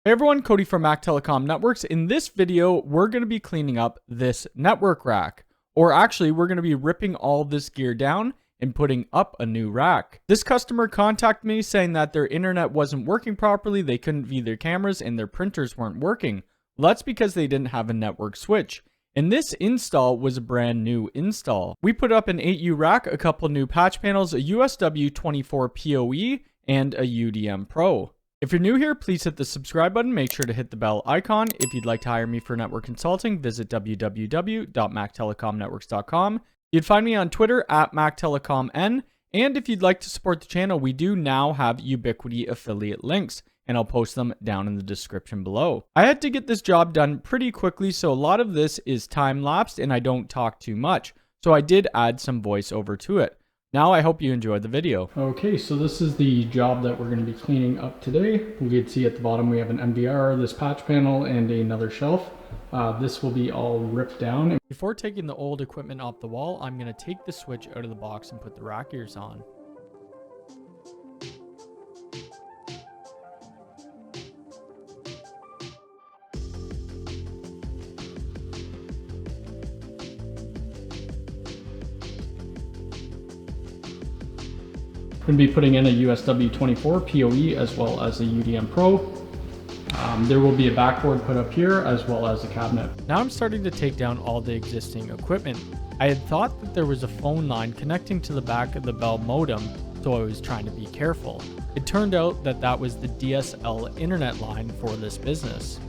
Hey everyone, Cody from Mac Telecom Networks. In this video, we're going to be cleaning up this network rack. Or actually, we're going to be ripping all this gear down and putting up a new rack. This customer contacted me saying that their internet wasn't working properly, they couldn't view their cameras, and their printers weren't working. Well, that's because they didn't have a network switch. And this install was a brand new install. We put up an 8U rack, a couple new patch panels, a USW24 PoE, and a UDM Pro. If you're new here, please hit the subscribe button. Make sure to hit the bell icon. If you'd like to hire me for network consulting, visit www.mactelecomnetworks.com. You'd find me on Twitter at MacTelecomN. And if you'd like to support the channel, we do now have Ubiquiti affiliate links, and I'll post them down in the description below. I had to get this job done pretty quickly, so a lot of this is time-lapsed and I don't talk too much. So I did add some voiceover to it. Now I hope you enjoyed the video. Okay, so this is the job that we're going to be cleaning up today. You can see at the bottom we have an MVR, this patch panel, and another shelf. This will be all ripped down. Before taking the old equipment off the wall, I'm going to take the switch out of the box and put the rack ears on. Going to be putting in a USW24 PoE as well as a UDM Pro. There will be a backboard put up here as well as a cabinet. Now I'm starting to take down all the existing equipment. I had thought that there was a phone line connecting to the back of the Bell modem, so I was trying to be careful. It turned out that that was the DSL internet line for this business.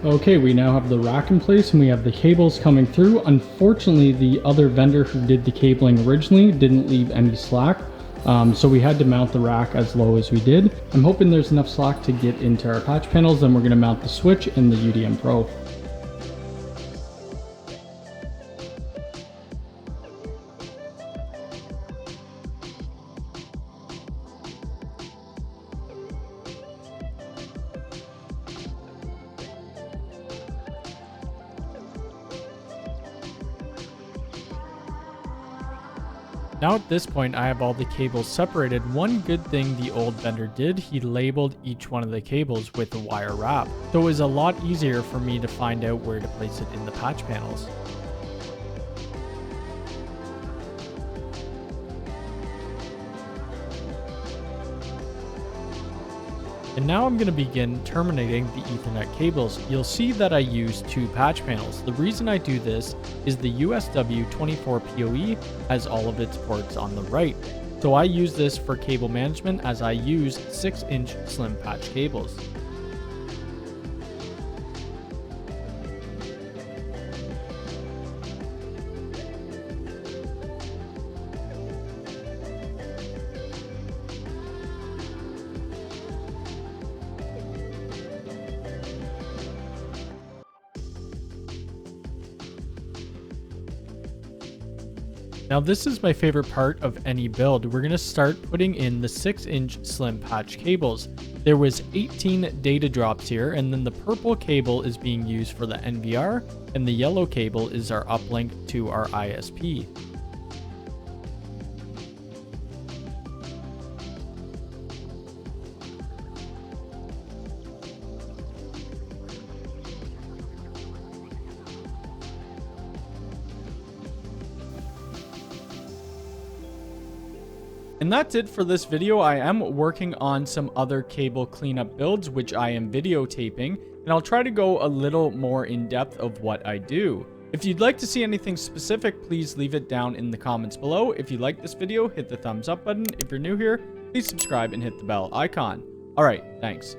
Okay, we now have the rack in place and we have the cables coming through. Unfortunately, the other vendor who did the cabling originally didn't leave any slack. So we had to mount the rack as low as we did. I'm hoping there's enough slack to get into our patch panels. Then we're going to mount the switch in the UDM Pro. Now at this point, I have all the cables separated. One good thing the old vendor did, he labeled each one of the cables with a wire wrap. So it was a lot easier for me to find out where to place it in the patch panels. And now I'm going to begin terminating the Ethernet cables. You'll see that I use two patch panels. The reason I do this is the USW24 PoE has all of its ports on the right. So I use this for cable management as I use 6-inch slim patch cables. Now this is my favorite part of any build. We're going to start putting in the 6-inch slim patch cables. There was 18 data drops here, and then the purple cable is being used for the NVR, and the yellow cable is our uplink to our ISP. And that's it for this video. I am working on some other cable cleanup builds, which I am videotaping, and I'll try to go a little more in depth of what I do. If you'd like to see anything specific, please leave it down in the comments below. If you like this video, hit the thumbs up button. If you're new here, please subscribe and hit the bell icon. All right, thanks.